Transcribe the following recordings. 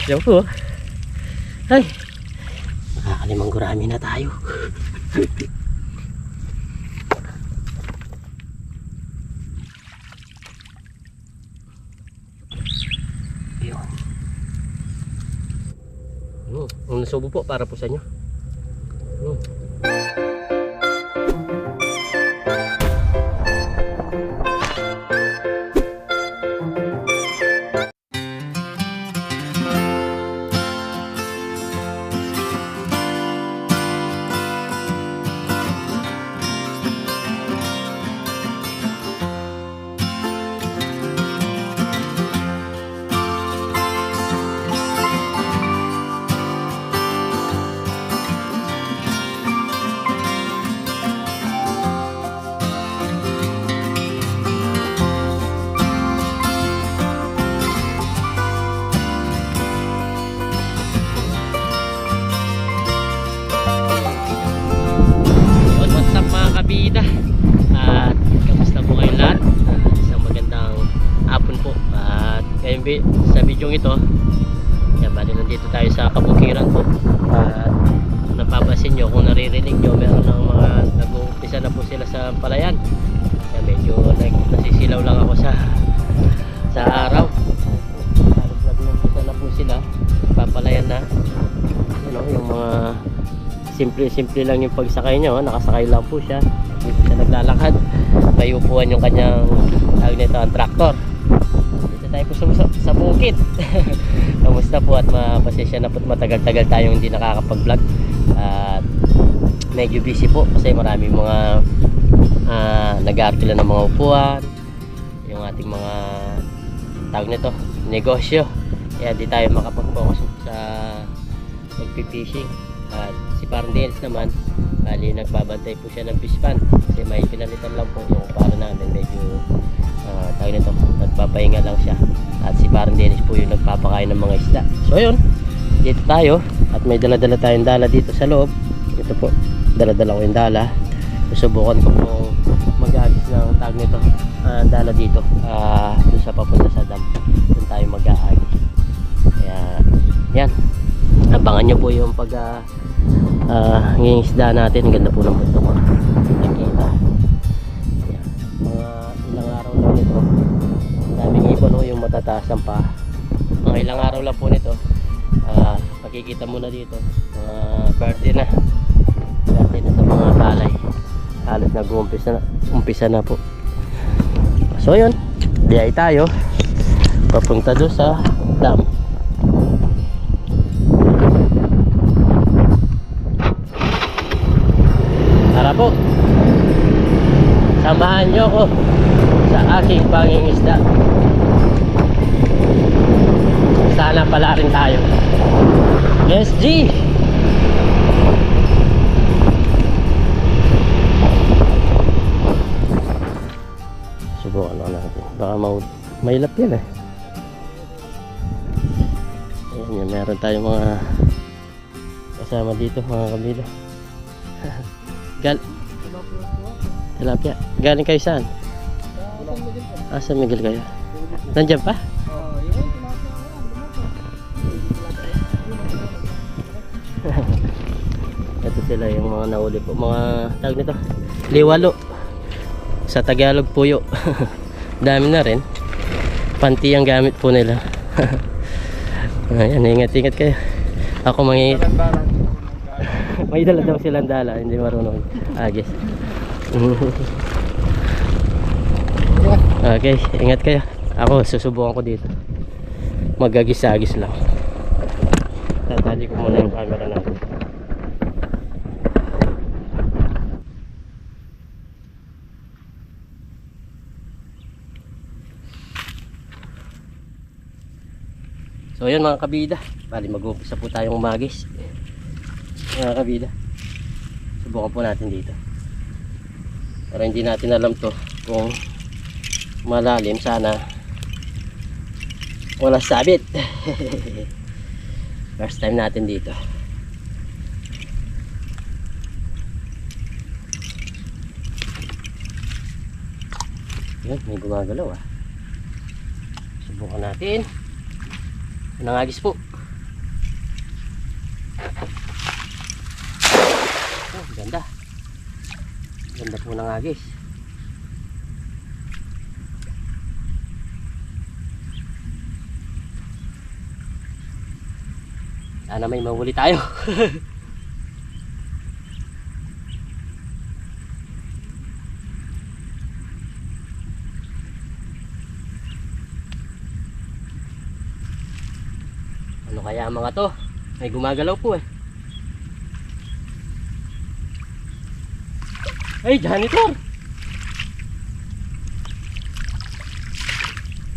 Diyan po. Ay. Nakakalimang gurami na tayo. Yun. Ang nasubo po para po sa inyo. Kabida at kamusta po kayo lahat? Isang magandang hapon po at ngayon sa video ito yan, bali nandito tayo sa kabukiran po at napapansin nyo kung naririnig nyo meron ng mga nag-uumpisa na po sila sa palayan yan, medyo nasisilaw lang ako sa araw halos nag-uumpisa na po sila papalayan na yung mga simple lang yung pagsakay nyo, nakasakay lang po siya, hindi po siya naglalakad, may upuan yung kanyang tawag nito ang traktor. Dito tayo po sa bukid. Kamusta po at mapasensya na po at matagal-tagal tayong hindi nakakapag-vlog at medyo busy po kasi marami mga nag-aarkila ng mga upuan, yung ating mga tawag nito negosyo, kaya di tayo makapag-focus sa pag-fishing. At si Parang Dennis naman, bali nagbabantay po siya ng fish pan kasi may pinalitan lang po yung para namin, medyo tawag nito, nagpapahinga lang siya at si Parang Dennis po yung nagpapakain ng mga isda. So yun, dito tayo at may dala-dala tayong dala dito sa loob. Ito po, dala-dala ko yung dala. Susubukan ko pong mag-agis ng tawag nito dala dito doon sa papunta sa dam, doon tayo mag-aagis. Kaya yan, abangan nyo po yung pag ngingisda natin. Ang ganda po ng bundok ko, nakita. Yan. Mga ilang araw lang nito, daming ibon yung matataas ang pa. Mga ilang araw lang po nito, makikita mo na dito birthday na sa mga palay, halos nag-uumpisa na po. So yun, biyay tayo papunta doon sa dam. Tara po, samahan nyo ako sa aking pangingisda. Sana pala rin tayo. Yes, G! Subukan lang natin, baka mailap yan eh. Ayan yan, meron tayong mga kasama dito, mga kabila. Tilapia. Galing kayo saan? San Miguel kayo? Nandiyan pa? Ito sila yung mga nahuli po, mga tawag nito, liwalo sa Tagalog, puyo. Dami na rin, panty ang gamit po nila. Ayan, ingat kayo. Ako may dala daw silang dala, hindi marunong agis. Okay, ingat kayo. Ako susubukan ko dito, mag-agis-agis lang. Tatali ko muna yung camera natin. So yun mga kabida, bali mag-uumpisa po tayong magis. Mga kabida, subukan po natin dito para hindi natin alam to kung malalim. Sana wala sabit. First time natin dito. Yun, may gumagalaw ah. Subukan natin. Nangagis po. Oh, ganda. Ganda po ng agis. Sana may mahuli tayo. Ano kaya mga to? May gumagalaw po eh. Ay, janitor!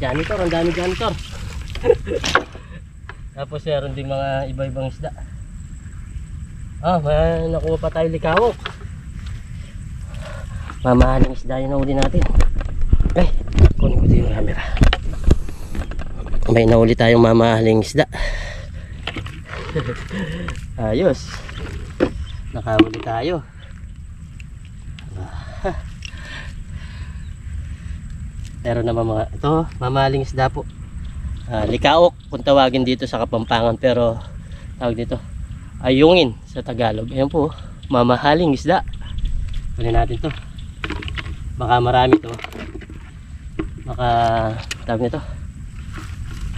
Janitor, ang dami janitor. Tapos meron din mga iba-ibang isda. May nakuha pa tayo likawok. Mamahaling isda yung nahuli natin. Ay, kunin ko din yung camera. May nahuli tayong mamahaling isda. Ayos. Nakahuli tayo. Pero naman mga ito, mamahaling isda po. Likaok kung tawagin dito sa Kapampangan, pero tawag dito ayungin sa Tagalog. Ayan po, mamahaling isda. Kunin natin to. Baka marami to. Baka tawag nito,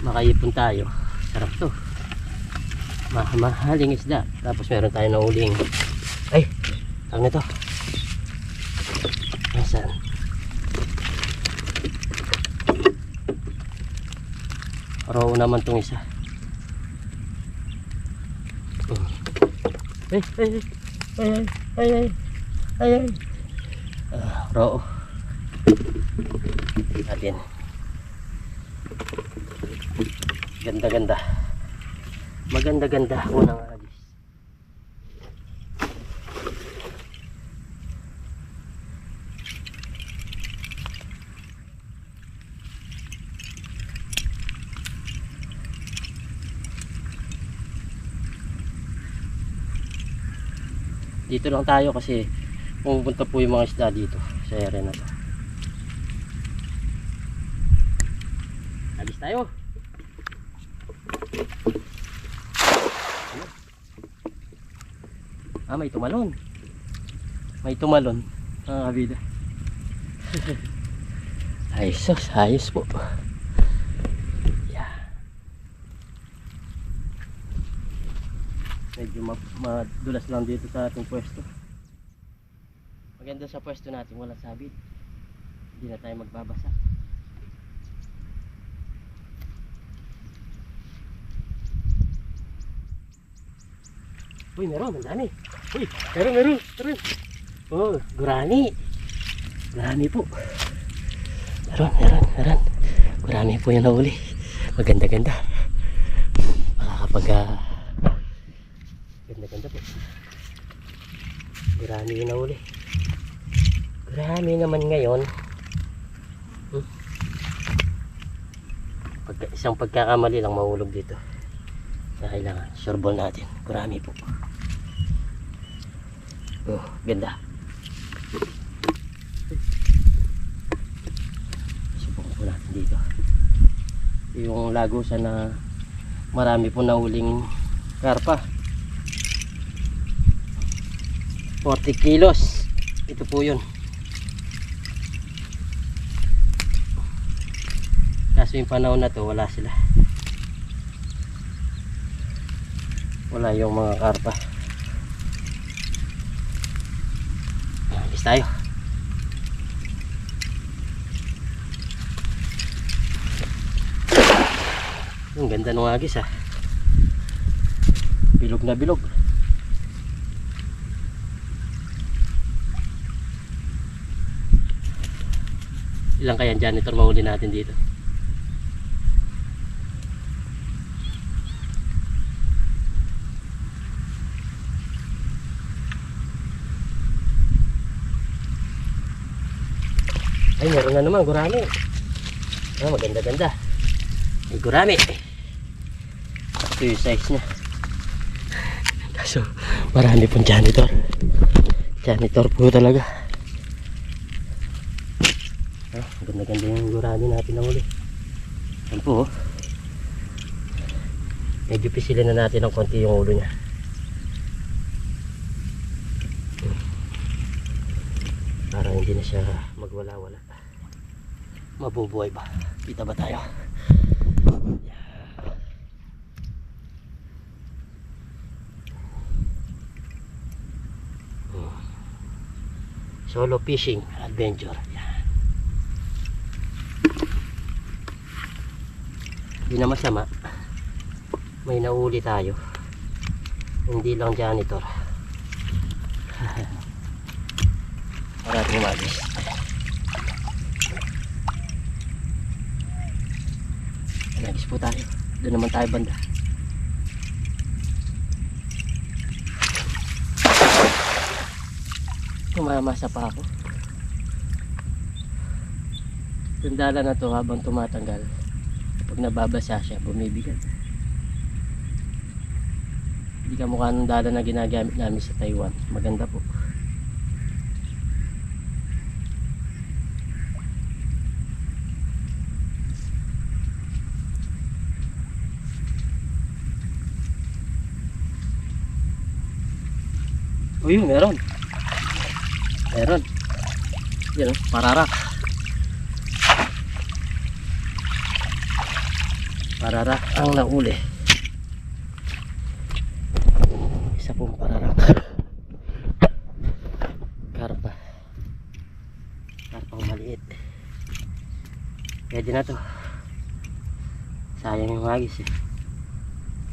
makaipon tayo. Sarap to. Mamahaling isda. Tapos meron tayo na uling. Ay, tawag nito. Nasaan? Raw naman tong isa. Ay, ay, ay, ay, ay, ay, ay. Raw. Natin. Ganda-ganda. Maganda-ganda unang agis. Dito lang tayo kasi pupunta po yung mga isda dito sa area na to. Alis tayo. May tumalon. May tumalon. Kabida. Ayos, ayos po. Medyo madulas lang dito sa ating pwesto. Maganda sa pwesto natin, walang sabit. Hindi na tayo magbabasa. Uy, meron, ang dami. Uy, meron. Oh, gurami. Gurami po. Meron. Gurami po yung nahuli. Maganda-ganda. Makakapag ganda po. Gurami yung nahuli. Gurami naman ngayon. Isang pagkakamali lang mahulog dito. Na kailangan sure ball natin. Gurami po. Oh, ganda. Subukan po natin dito. Yung lagusan na marami po nahuling karpa. 40 kilos. Ito po yun. Kaso yung panahon na to wala sila. Wala yung mga karpa. Alis tayo. Ang ganda ng agis ah. Bilog na bilog. Ilang kaya janitor mahuli natin dito? Ay, meron na naman gurami. Maganda-ganda. May gurami. Ito yung size niya. Kaso marami pong janitor. Janitor po talaga. Ganda-ganda yung gurami natin na uli. Yan po. Medyo pisilin na natin ng konti yung ulo niya. Para hindi na siya magwala-wala. Mabubuhay ba? Kita ba tayo? Solo fishing adventure. Yan. Hindi na masama. May nahuli tayo. Hindi lang janitor. Para tumalis. Nagis po tayo. Doon naman tayo banda. Tumamasa pa ako. Tundala na to habang tumatanggal. Pag nababasa siya, bumibigat. Hindi ka mukha ng dala na ginagamit namin sa Taiwan. Maganda po. Uy, meron. Meron. Yan, pararak. Pararak ang nauli. Isa pong pararak. Karpa. Karpang maliit. Pwede na to. Sayang yung hagis eh.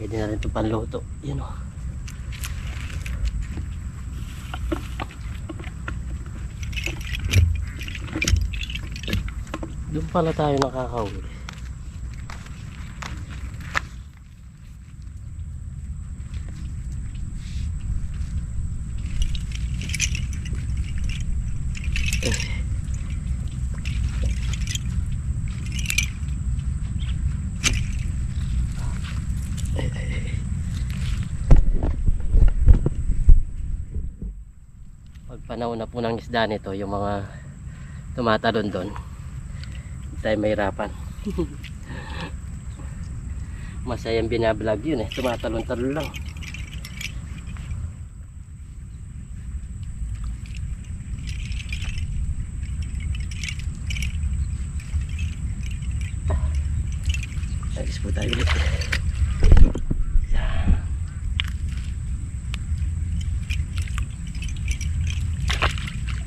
Pwede na rin ito panluto. Yan o. Doon pala tayo nakakahuli. Pag panahon na po ng isda nito, yung mga tumatalon doon, tayo mahirapan. Masayang binablog yun eh, tumatalon-talon lang. Ayos po tayo ulit.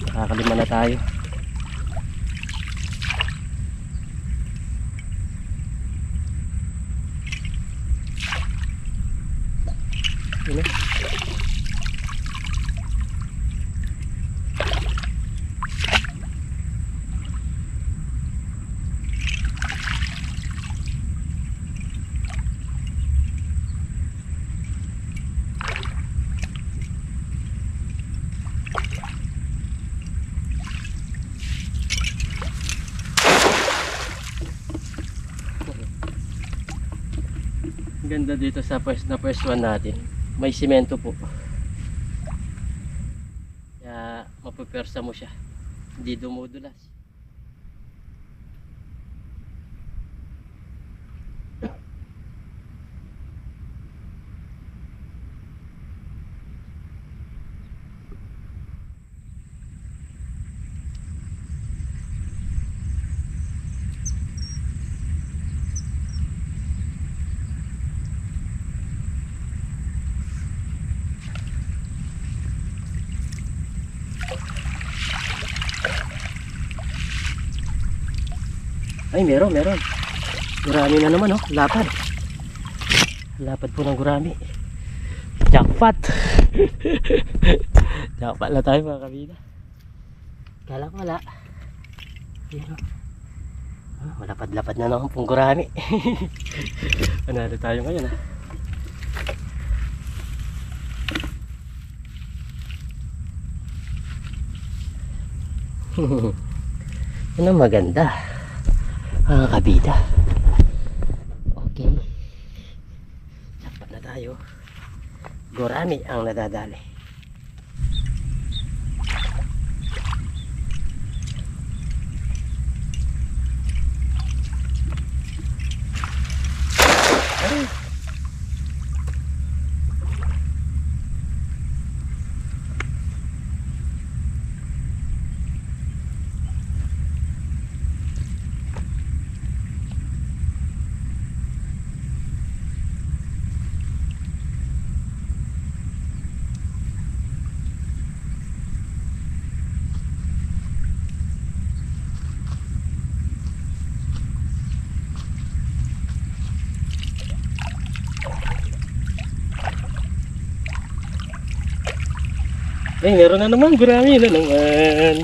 Nakakalima na tayo. Ini. Ganda dito sa first one natin. May simento po. Kaya mapupersa mo siya. Hindi dumudulas. Ay, meron. Gurami na naman, oh. Lapad. Lapad po ng gurami. Jackpot. Jackpot na tayo mga kabida. Kala ko wala. Ayan, oh. Malapad-lapad na naman pong gurami. Panalo tayo ngayon, ah. Ano maganda. Mga kabida. Okay. Dapat na tayo. Gurami ang nadadali. Ay. Ay, meron na naman, gurami na naman.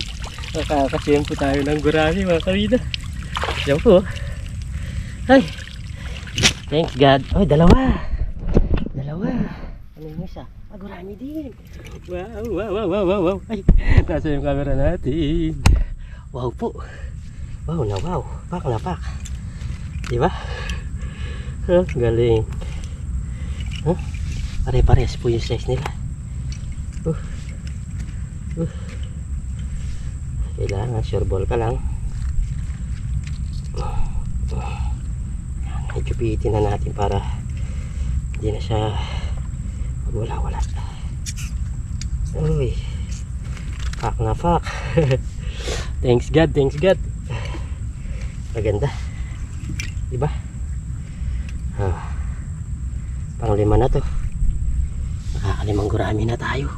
Nakakasiyem po tayo ng gurami mga kabida. Yan po. Ay, thanks God. Oh, dalawa. Ano yung isa? Gurami din. Wow. Ay, nasa yung camera natin. Wow po. Wow na wow. Pak na pak. Diba? Galing. Pare-pares po yung size nila. Kailangan sure ball ka lang. Medyo pihitin na natin para hindi na siya wala. Uy, pak na pak. Thanks God. Maganda, diba? Pang 5 na to. Nakakalimang gurami na tayo.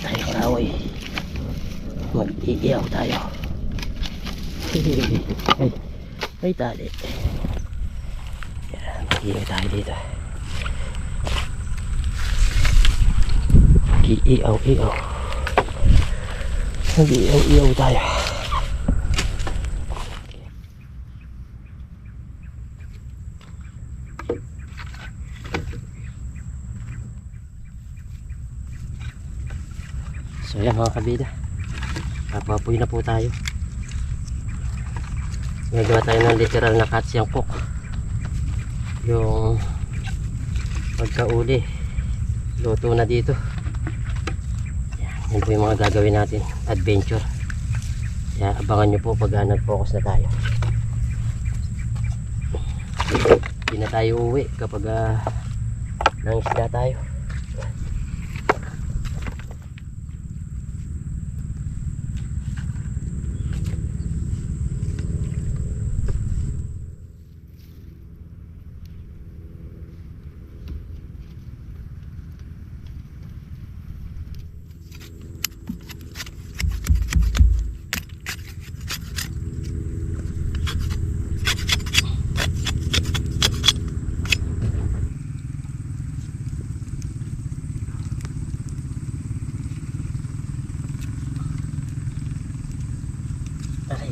Tayo kaaway, mag-iiyaw tayo. Ay tali. Yan, mag-iiyaw tayo dito. Mag-iiyaw tayo. So yan mga kabida, papapuy na po tayo. Gagawa tayo ng literal na katsiyangkok. Yung pagkauli luto na dito. Yan po yung mga gagawin natin, adventure. Kaya abangan nyo po pag nag-focus na tayo. Hindi na tayo uwi kapag nangisda tayo.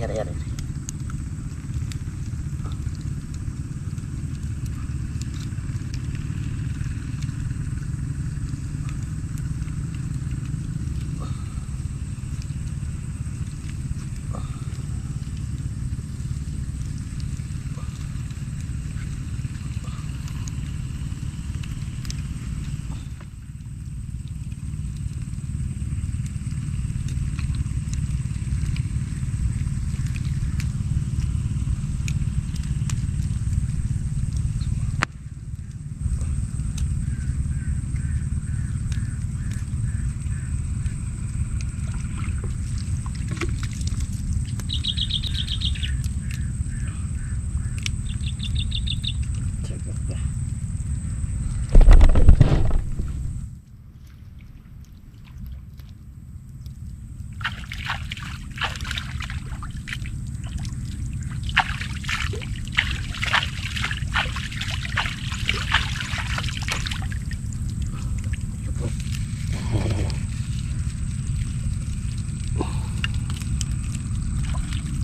Yari.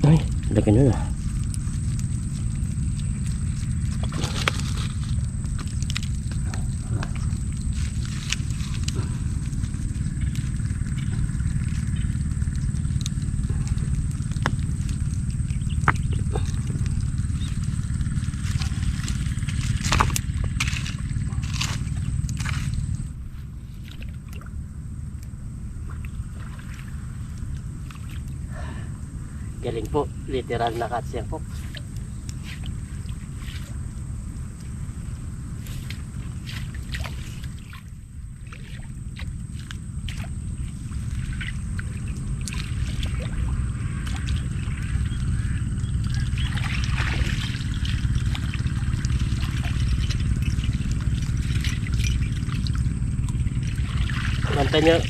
Ay, laki na. Galing po, literal na katsiyangkok.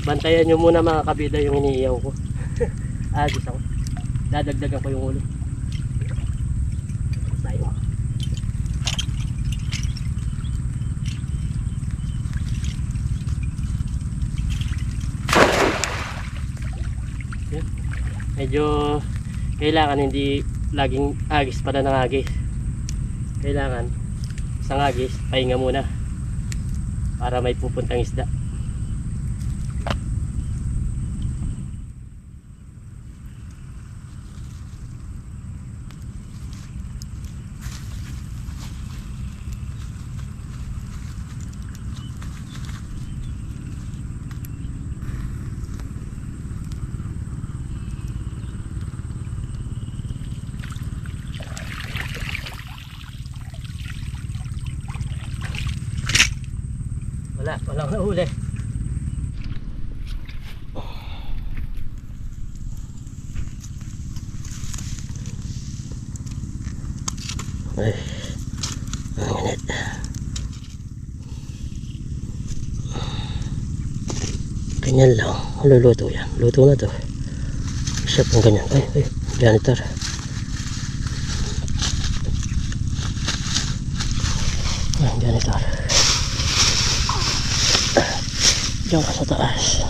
Bantayan nyo muna mga kabida yung iniiyaw ko. Dito ako. Dadagdagan ko yung ulo. Tayo. Medyo kailangan hindi laging agis pa na ng agis. Kailangan isang agis, pahinga muna para may pupuntang isda. Walang nahuli. Ay, ang init. Ganyan lang, luluto yan. Luto na to. Siya pong ganyan. Ay, janitor. Janitor. Diyan ka sa taas.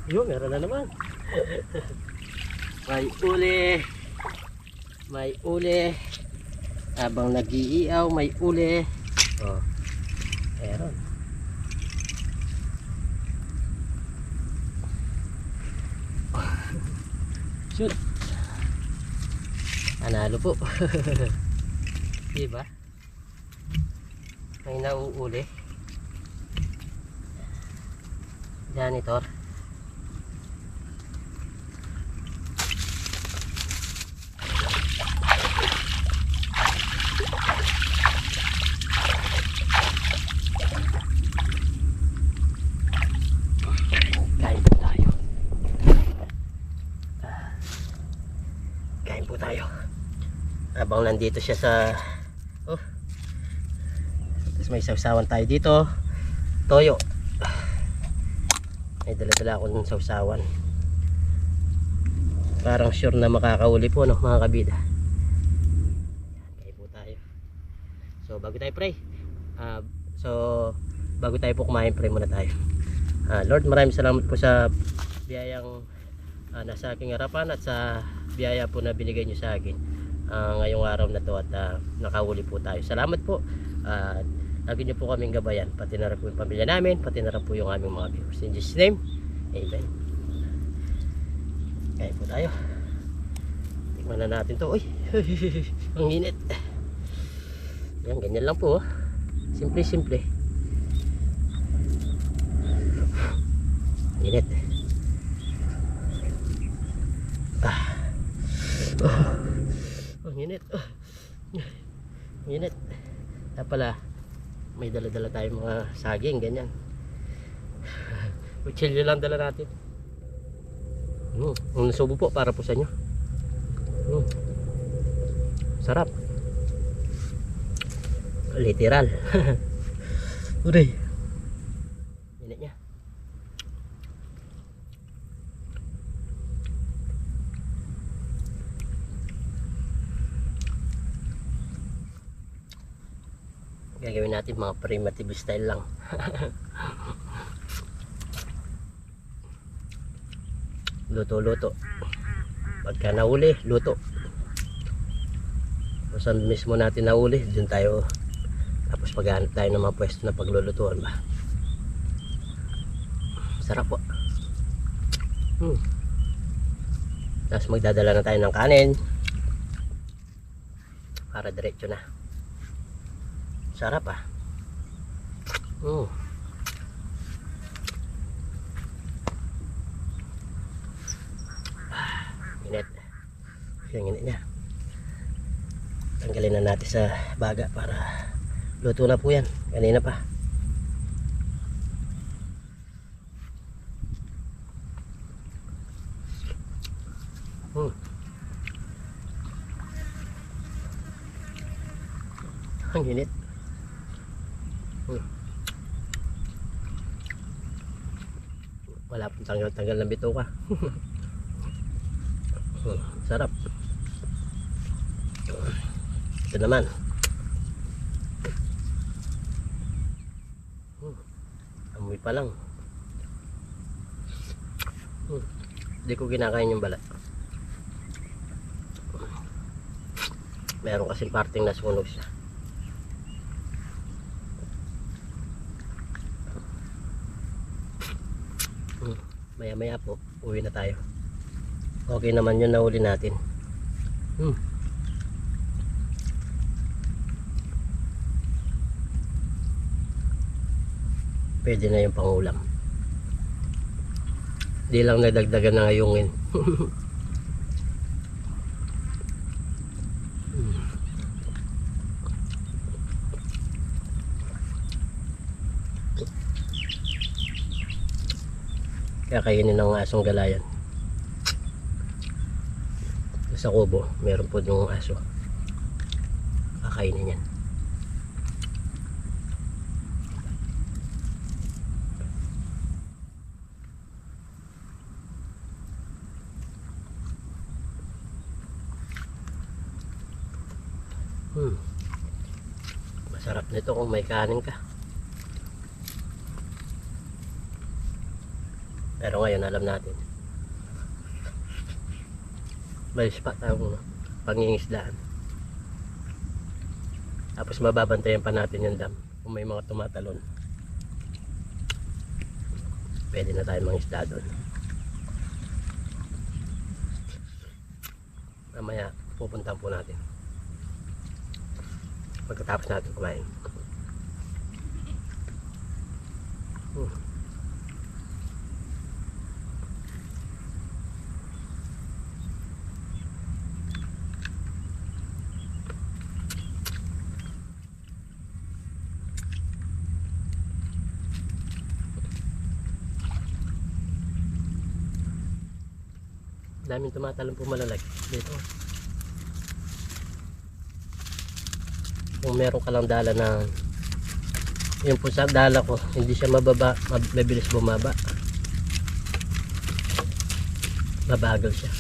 Yun, meron na naman. May uli. May uli. Habang nag-iiaw, may uli. Oh, meron. Shoot. Analo po. Diba? May nauuli. Janitor. Habang nandito siya sa tapos may sausawan tayo dito, toyo. May dala-dala ako ng sausawan. Parang sure na makakauli po, no, mga kabida. Kaya po tayo. So bago tayo pray, bago tayo po kumain, pray muna tayo. Lord, maraming salamat po sa biyayang nasa aking harapan at sa biyaya po na binigay niyo sa akin ngayong araw na to, at nakahuli po tayo. Salamat po. Lagi niyo po kaming gabayan, pati na rin po yung pamilya namin, pati na rin po yung aming mga viewers. In Jesus' name, amen. Kaya po tayo. Tingnan na natin to. Uy, ang init. Yan, ganyan lang po. Simple. Init. Init. Init. Pala may dala-dala tayong mga saging ganyan. Kutsilyo lang dala natin. Ang nasubo po para po sa inyo. Sarap. Literal. Uray. Init niya. Gagawin natin mga primitive style lang. Luto-luto. Pagka nahuli, luto. Kung saan mismo natin nahuli, dun tayo. Tapos paghanap tayo ng mga pwesto na paglulutuan ba. Sarap po. Tapos magdadala na tayo ng kanin para diretso na. Sarap ah. Init. Yung init niya. Tanggalin na natin sa baga para luto na po yan. Kanina pa. Ang init. Wala pong tanggal ng bituka. Sarap. Ito naman. Amoy pa lang. Hindi ko kinakain yung balat. Meron kasing parting nasunog siya. Maya maya po uwi na tayo. Okay naman yun, nahuli natin. Pwede na yung pangulam. Di lang nadagdagan na ngayongin. Kaya kainin ng asong galayan. Sa kubo meron po yung aso, kakainin yan. Masarap nito kung may kanin ka. Pero ngayon alam natin may spot ang pangingisdaan. Tapos mababantayan pa natin yung dam. Kung may mga tumatalon, pwede na tayo mangisda doon. Mamaya pupuntahan po natin pagkatapos natin kumain. Daming tumatalon po malalag dito. Kung meron ka lang dala na yun po sa dala ko, hindi siya mabilis bumaba, mabagal siya.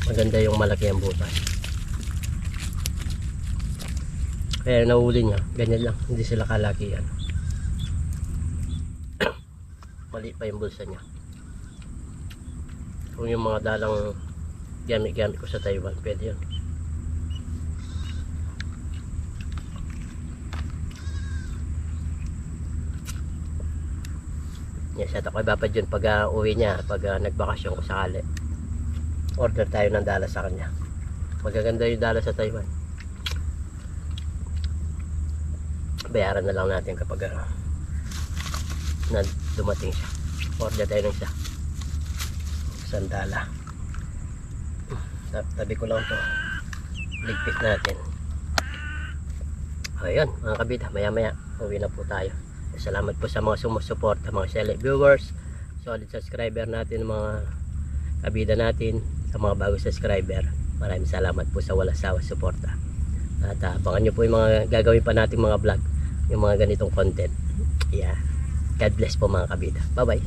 Maganda yung malaki ang butas, kaya nahuli niya ganyan lang, hindi sila kalakihan. Mali pa yung bulsa niya. Kung yung mga dalang gamit ko sa Taiwan, pwede yun. Yes, at ako ibabad yun pag uwi niya, pag nagbakasyon ko sakali. Order tayo ng dala sa kanya. Magaganda yung dala sa Taiwan. Bayaran na lang natin kapag na dumating siya. Order tayo ng isa. Sandala. Tabi ko lang to, ligpit natin. Ayun mga kabida, maya maya uwi na po tayo. Salamat po sa mga sumusuporta, mga select viewers, solid subscriber natin, mga kabida natin, sa mga bagong subscriber. Maraming salamat po sa walang sawa suporta. At abangan nyo po yung mga gagawin pa natin mga vlog, yung mga ganitong content. Yeah. God bless po mga kabida. Bye bye.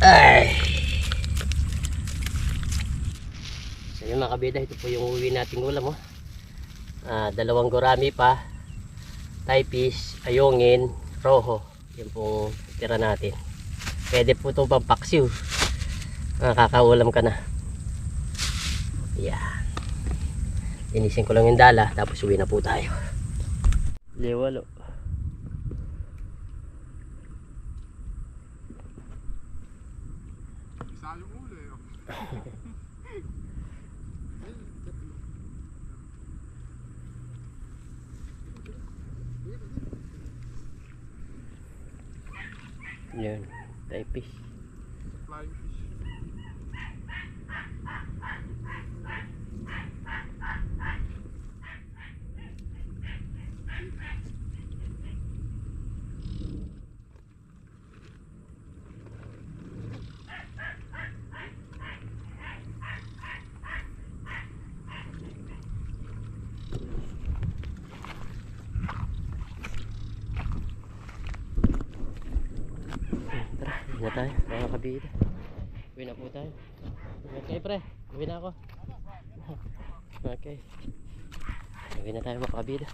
Ay. So yun mga kabida, ito po yung uwi nating ulam. Dalawang gurami pa, Thai-fish, ayungin, roho. Yan po tira natin. Pwede po ito pang paksiw. Kakaulam ka na. Yan. Linisin ko lang yung dala, tapos uwi na po tayo. Lewalo. Yun, type fish. Flying fish. Tara, uwi na tayo mga kabida. Uwi na po tayo. Okay pre, uwi na ako. Okay. Uwi na tayo mga kabida.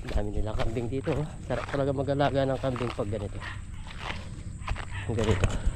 Dami nilang kambing dito. Sarap talaga mag-alaga ng kambing pag ganito. Ganito.